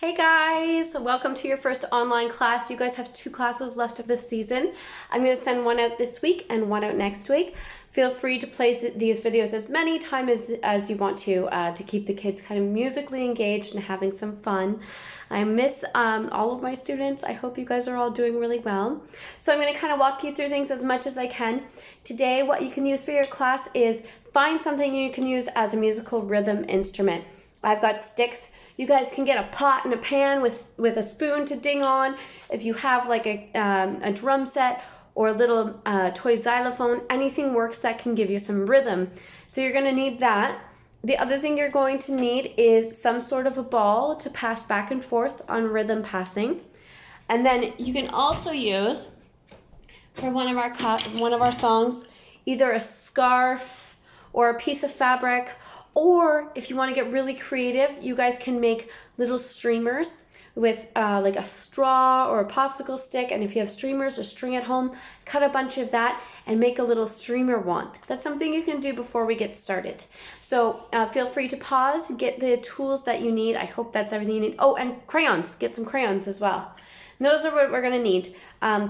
Hey guys, welcome to your first online class. You guys have 2 classes left of this season. I'm going to send one out this week and one out next week. Feel free to play these videos as many times as you want to keep the kids kind of musically engaged and having some fun. I miss all of my students. I hope you guys are all doing really well. So I'm going to kind of walk you through things as much as I can. Today, what you can use for your class is find something you can use as a musical rhythm instrument. I've got sticks. You guys can get a pot and a pan with a spoon to ding on. If you have like a drum set or a little toy xylophone, anything works that can give you some rhythm. So you're going to need that. The other thing you're going to need is some sort of a ball to pass back and forth on rhythm passing. And then you can also use, for one of our songs, either a scarf or a piece of fabric. Or if you want to get really creative, you guys can make little streamers with like a straw or a popsicle stick. And if you have streamers or string at home, cut a bunch of that and make a little streamer wand. That's something you can do before we get started. So feel free to pause, get the tools that you need. I hope that's everything you need. Oh, and crayons. Get some crayons as well. And those are what we're going to need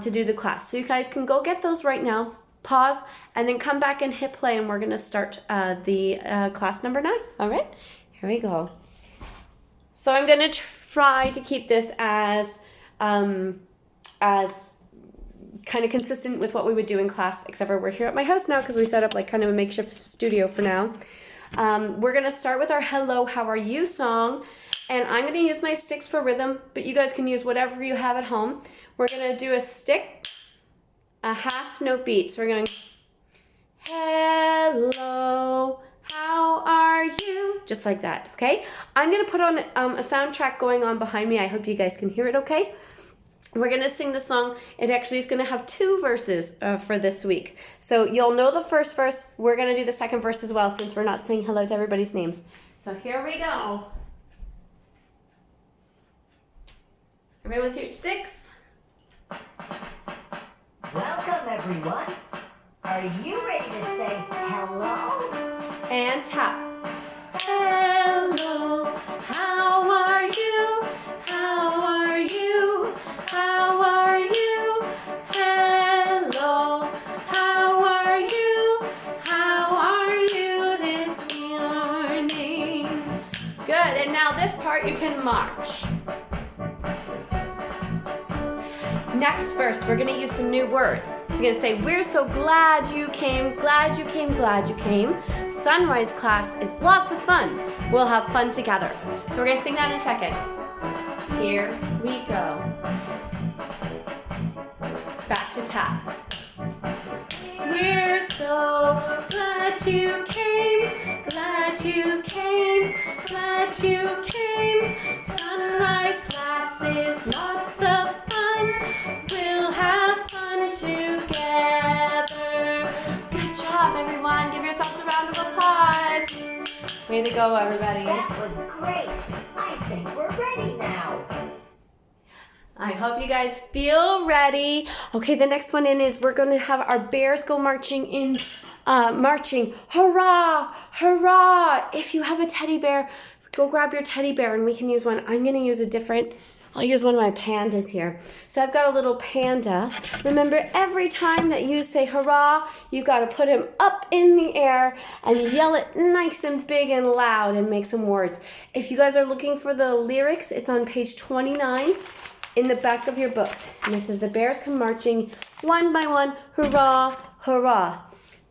to do the class. So you guys can go get those right now. Pause, and then come back and hit play, and we're going to start the class number 9. All right, here we go. So I'm going to try to keep this as kind of consistent with what we would do in class, except for we're here at my house now because we set up like kind of a makeshift studio for now. We're going to start with our Hello, How Are You song, and I'm going to use my sticks for rhythm, but you guys can use whatever you have at home. We're going to do a stick, a half note beat. So we're going, hello, how are you? Just like that, okay? I'm going to put on a soundtrack going on behind me. I hope you guys can hear it okay. We're going to sing the song. It actually is going to have 2 verses for this week. So you'll know the first verse. We're going to do the second verse as well since we're not saying hello to everybody's names. So here we go. Everybody with your sticks? Welcome, everyone. Are you ready to say hello? And tap. Hello, how are you? How are you? How are you? Hello, how are you? How are you this morning? Good, and now this part you can march. Next verse, we're going to use some new words. It's going to say, we're so glad you came, glad you came, glad you came. Sunrise class is lots of fun. We'll have fun together. So we're going to sing that in a second. Here we go. Back to tap. We're so glad you came, glad you came, glad you came. Sunrise class is lots of fun. We'll have fun together. Good job, everyone. Give yourselves a round of applause. Way to go, everybody. That was great. I think we're ready now. I hope you guys feel ready. Okay, the next one in is we're going to have our bears go marching in, marching. Hurrah, hurrah. If you have a teddy bear, go grab your teddy bear and we can use one. I'm going to use a different, I'll use one of my pandas here. So I've got a little panda. Remember, every time that you say hurrah, you got to put him up in the air and yell it nice and big and loud and make some words. If you guys are looking for the lyrics, it's on page 29. In the back of your books. And this is the bears come marching one by one, hurrah, hurrah.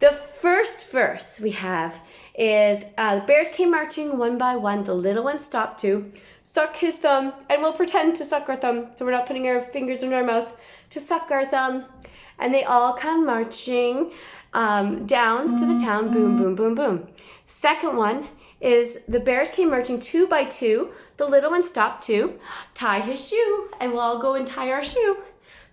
The first verse we have is the bears came marching one by one. The little one stopped to suck his thumb, and we'll pretend to suck our thumb. So we're not putting our fingers in our mouth to suck our thumb. And they all come marching down to the town, boom, boom, boom, boom. Second one is the bears came marching 2 by 2. The little one stopped to tie his shoe, and we'll all go and tie our shoe.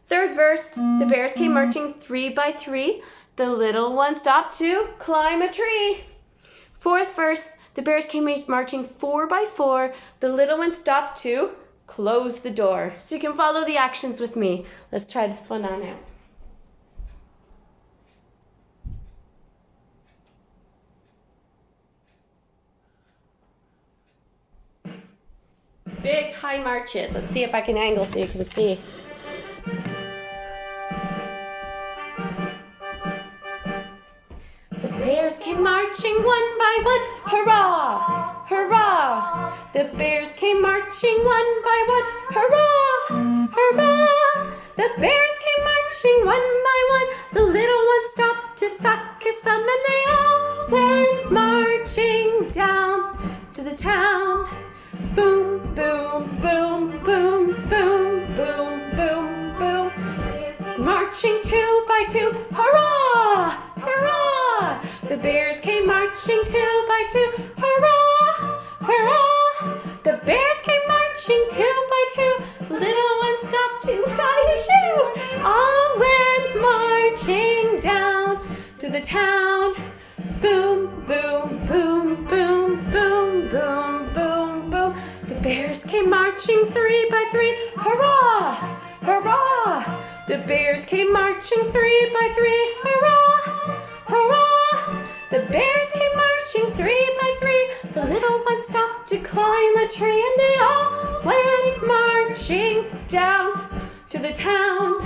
Third verse, the bears came marching 3 by 3. The little one stopped to climb a tree. Fourth verse, the bears came marching 4 by 4. The little one stopped to close the door. So you can follow the actions with me. Let's try this one on out. big high marches. Let's see if I can angle so you can see. The bears came marching one by one. Hurrah! Hurrah! The bears came marching one by one. Hurrah! Hurrah! The bears came marching one by one. The little one stopped to suck his thumb, and they all went marching down to the town. Boom, boom, boom, boom, boom, boom, boom, boom. Marching two by two. Hurrah! Hurrah! The bears came marching two by two. Hurrah! Hurrah! The bears came marching two by two. The little one stopped to tie his shoe. All went marching down to the town. Boom, boom, boom, boom, boom, boom, boom, boom. The bears came marching three by three. Hurrah! Hurrah! The bears came marching three by three. Hurrah! Hurrah! The bears came marching three by three. The little one stopped to climb a tree, and they all went marching down to the town.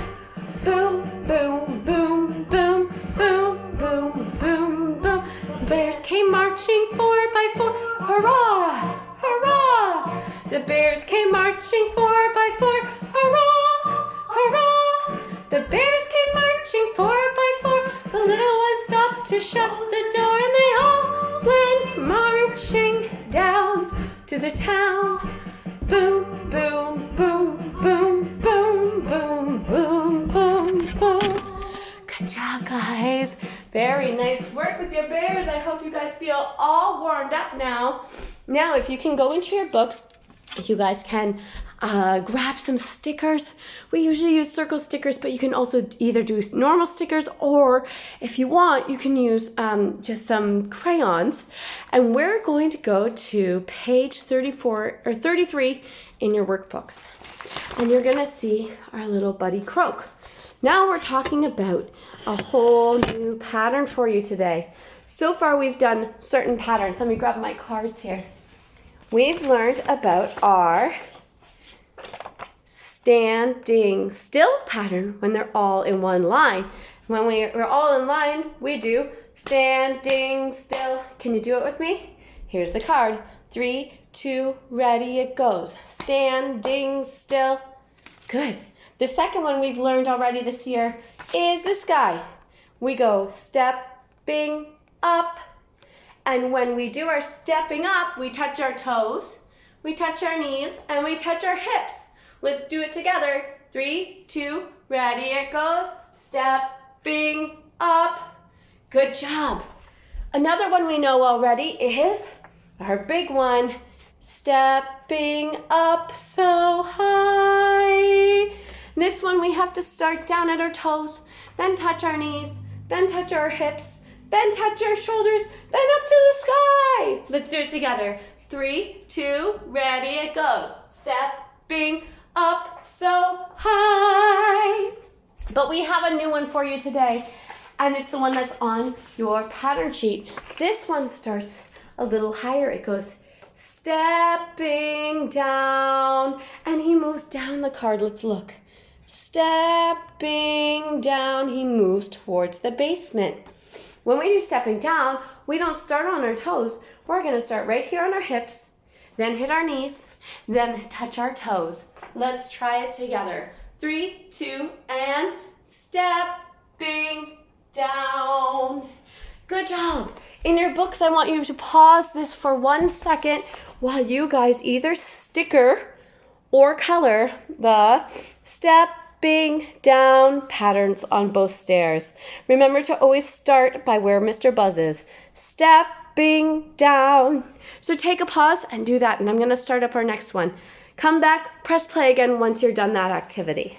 Boom, boom, boom, boom, boom, boom, boom, boom. The bears came marching four by four. Hurrah! Hurrah! The bears came marching four by four. Hurrah! Hurrah! The bears came marching four by four. The little one stopped to shut the door, and they all went marching down to the town. Boom, boom, boom, boom, boom, boom, boom, boom, boom. Good job, guys. Very nice work with your bears. I hope you guys feel all warmed up now. Now, if you can go into your books, you guys can grab some stickers. We usually use circle stickers, but you can also either do normal stickers, or if you want, you can use just some crayons. And we're going to go to page 34 or 33 in your workbooks. And you're gonna see our little buddy Croak. Now we're talking about a whole new pattern for you today. So far we've done certain patterns. Let me grab my cards here. We've learned about our standing still pattern when they're all in one line. When we're all in line, we do standing still. Can you do it with me? Here's the card. 3, 2, ready, it goes. Standing still. Good. The second one we've learned already this year is this guy. We go stepping up. And when we do our stepping up, we touch our toes, we touch our knees, and we touch our hips. Let's do it together. 3, 2, ready, it goes. Stepping up. Good job. Another one we know already is our big one. Stepping up so high. This one we have to start down at our toes, then touch our knees, then touch our hips, then touch our shoulders, then up to the sky. Let's do it together. 3, 2, ready, it goes. Stepping up so high. But we have a new one for you today, and it's the one that's on your pattern sheet. This one starts a little higher. It goes stepping down, and he moves down the card. Let's look. Stepping down, he moves towards the basement. When we do stepping down, we don't start on our toes. We're going to start right here on our hips, then hit our knees, then touch our toes. Let's try it together. 3, 2, and stepping down. Good job. In your books, I want you to pause this for 1 second while you guys either sticker or color the stepping down patterns on both stairs. Remember to always start by where Mr. Buzz is. Stepping down. So take a pause and do that, and I'm going to start up our next one. Come back, press play again once you're done that activity.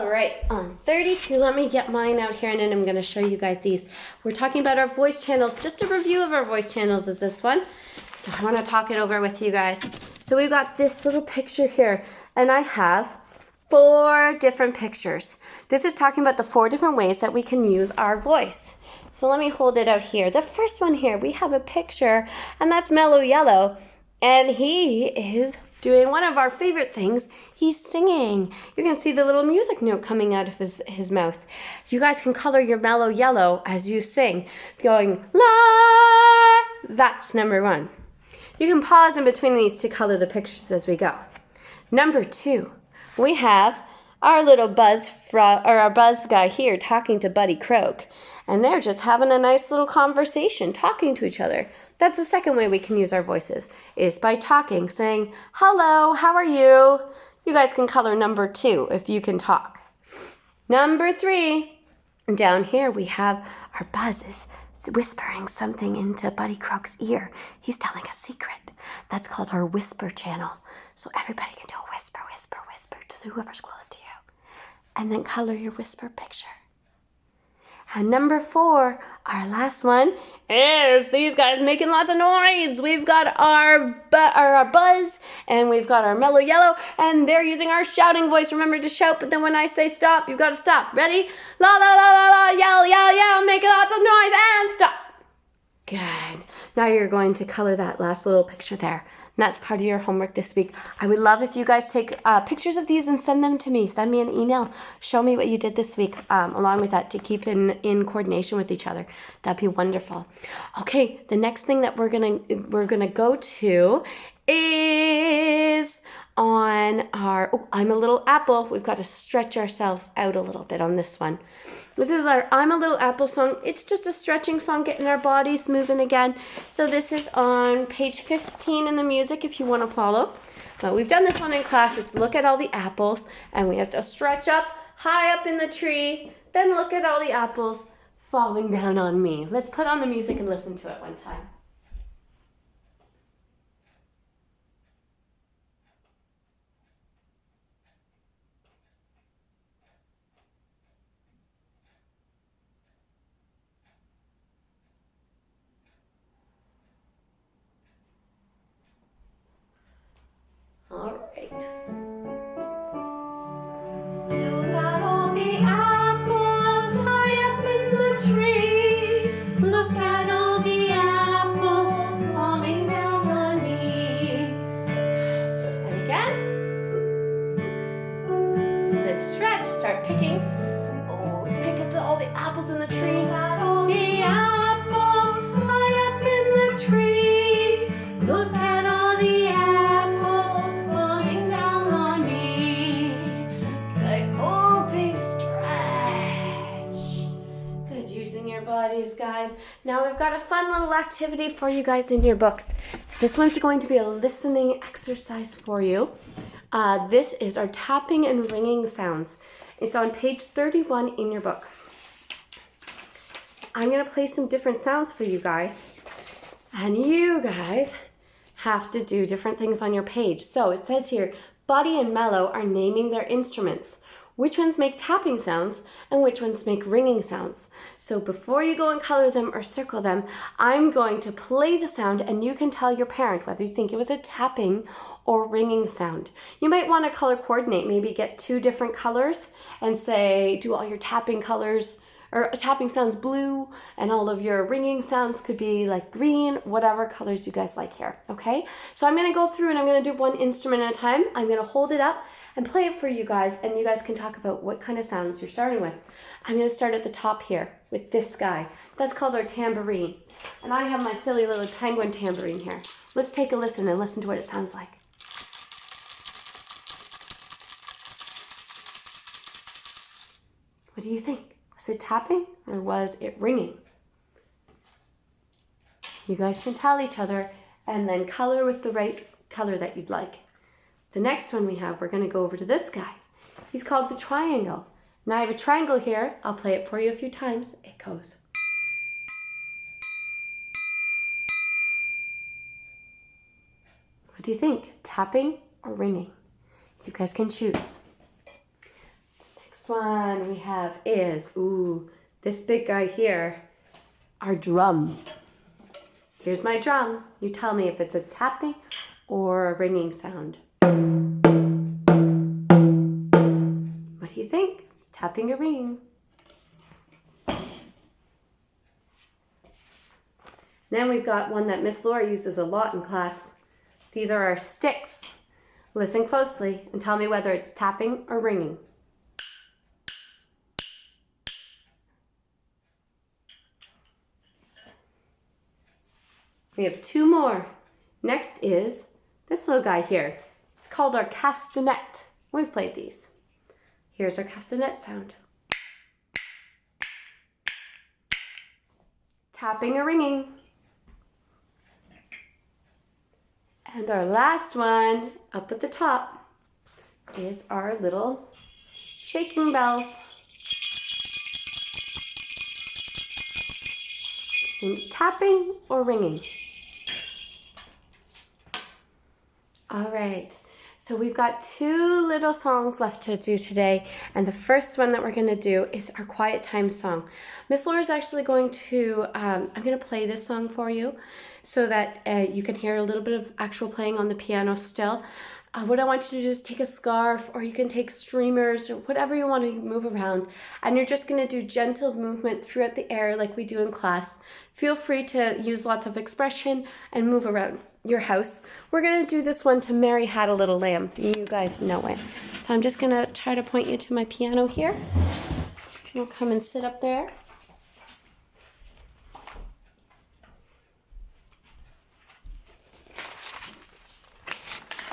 All right, on 32, let me get mine out here and then I'm going to show you guys these. We're talking about our voice channels. Just a review of our voice channels is this one. So I want to talk it over with you guys. So we've got this little picture here, and I have 4 different pictures. This is talking about the 4 different ways that we can use our voice. So let me hold it out here. The first one here, we have a picture, and that's Mellow Yellow. And he is doing one of our favorite things. He's singing. You can see the little music note coming out of his mouth. So you guys can color your Mellow Yellow as you sing, going la. That's number 1. You can pause in between these to color the pictures as we go. Number 2, we have our little buzz guy here talking to Buddy Croak. And they're just having a nice little conversation, talking to each other. That's the second way we can use our voices, is by talking, saying, hello, how are you? You guys can color number 2 if you can talk. Number 3, down here we have our Buzz is whispering something into Buddy Croak's ear. He's telling a secret. That's called our whisper channel. So everybody can do a whisper, whisper, whisper to whoever's close to you. And then color your whisper picture. And number 4, our last one, is these guys making lots of noise. We've got our Buzz, and we've got our Mellow Yellow, and they're using our shouting voice. Remember to shout, but then when I say stop, you've got to stop. Ready? La, la, la, la, la, yell, yell, yell, make lots of noise, and stop. Good. Now you're going to color that last little picture there. And that's part of your homework this week. I would love if you guys take pictures of these and send them to me. Send me an email. Show me what you did this week along with that to keep in coordination with each other. That'd be wonderful. Okay, the next thing that we're gonna go to is on our, I'm a Little Apple. We've got to stretch ourselves out a little bit on this one. This is our I'm a Little Apple song. It's just a stretching song, getting our bodies moving again. So this is on page 15 in the music if you want to follow. But we've done this one in class. It's look at all the apples, and we have to stretch up high up in the tree. Then look at all the apples falling down on me. Let's put on the music and listen to it one time. All right. Look at all the apples high up in the tree. Look at all the apples falling down on me. Good. And again. Let's stretch. Start picking. Oh, pick up all the apples in the tree. Look at all the apples high up in the tree. Look at all the apples. Bodies, guys. Now we've got a fun little activity for you guys in your books. So this one's going to be a listening exercise for you. This is our tapping and ringing sounds. It's on page 31 in your book. I'm going to play some different sounds for you guys, and you guys have to do different things on your page. So it says here, Buddy and Mellow are naming their instruments. Which ones make tapping sounds and which ones make ringing sounds. So before you go and color them or circle them, I'm going to play the sound and you can tell your parent whether you think it was a tapping or ringing sound. You might want to color coordinate, maybe get 2 different colors and say, do all your tapping colors or tapping sounds blue and all of your ringing sounds could be like green, whatever colors you guys like here, okay? So I'm gonna go through and I'm gonna do one instrument at a time. I'm gonna hold it up and play it for you guys, and you guys can talk about what kind of sounds you're starting with. I'm going to start at the top here with this guy. That's called our tambourine. And I have my silly little penguin tambourine here. Let's take a listen and listen to what it sounds like. What do you think? Was it tapping or was it ringing? You guys can tell each other and then color with the right color that you'd like. The next one we have, we're going to go over to this guy. He's called the triangle. Now I have a triangle here. I'll play it for you a few times. It goes. What do you think? Tapping or ringing? You guys can choose. Next one we have is, this big guy here, our drum. Here's my drum. You tell me if it's a tapping or a ringing sound. What do you think? Tapping or ringing? Then we've got one that Miss Laura uses a lot in class. These are our sticks. Listen closely and tell me whether it's tapping or ringing. We have two more. Next is this little guy here. It's called our castanet. We've played these. Here's our castanet sound. Tapping or ringing. And our last one up at the top is our little shaking bells. And tapping or ringing. All right, so we've got two little songs left to do today, and the first one that we're going to do is our quiet time song. Miss Laura's actually going to, I'm going to play this song for you so that you can hear a little bit of actual playing on the piano still. What I want you to do is take a scarf, or you can take streamers, or whatever you want to move around, and you're just going to do gentle movement throughout the air like we do in class. Feel free to use lots of expression and move around your house. We're going to do this one to Mary Had a Little Lamb. You guys know it. So I'm just going to try to point you to my piano here. You'll come and sit up there.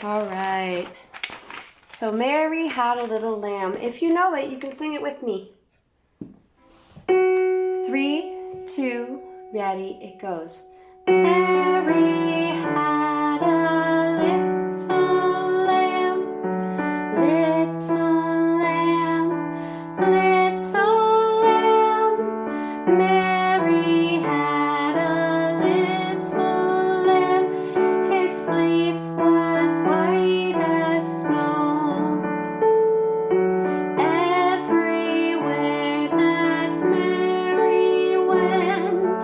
All right. So Mary Had a Little Lamb. If you know it, you can sing it with me. 3, 2, ready, it goes. Mary had a little lamb, little lamb, little lamb. Mary had a little lamb, his fleece was white as snow. Everywhere that Mary went,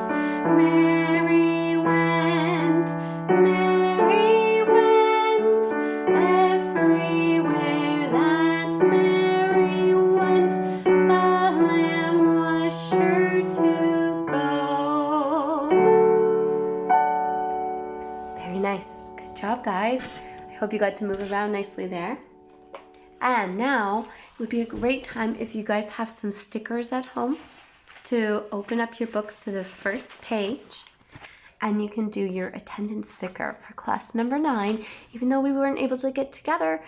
Mary went, Mary went. Everywhere that Mary went, the lamb was sure to go. Very nice. Good job, guys. I hope you got to move around nicely there. And now it would be a great time if you guys have some stickers at home to open up your books to the first page, and you can do your attendance sticker for class number 9. Even though we weren't able to get together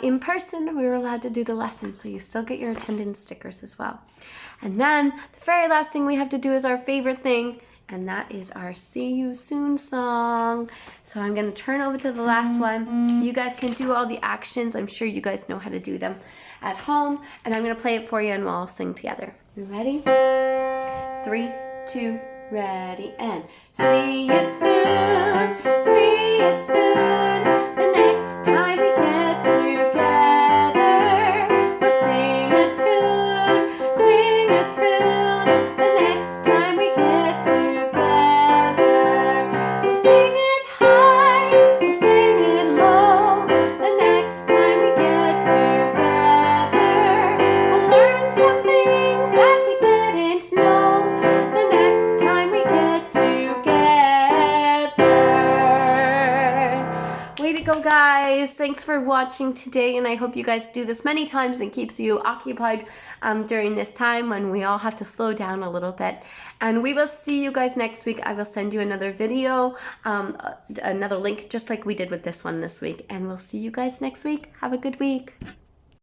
in person, we were allowed to do the lesson, so you still get your attendance stickers as well. And then the very last thing we have to do is our favorite thing, and that is our See You Soon song. So I'm going to turn over to the last one. You guys can do all the actions. I'm sure you guys know how to do them at home, and I'm going to play it for you and we'll all sing together. You ready? 3, 2, ready, and see you soon, see you soon. The next time we get together, we'll sing a tune, sing a tune. The next time we get together, we'll sing it high, we'll sing it low. The next time we get together, we'll learn some things that we didn't know. The next time we get together. Way to go, guys. Thanks for watching today, and I hope you guys do this many times and keeps you occupied during this time when we all have to slow down a little bit. And we will see you guys next week. I will send you another video, another link, just like we did with this one this week. And we'll see you guys next week. Have a good week.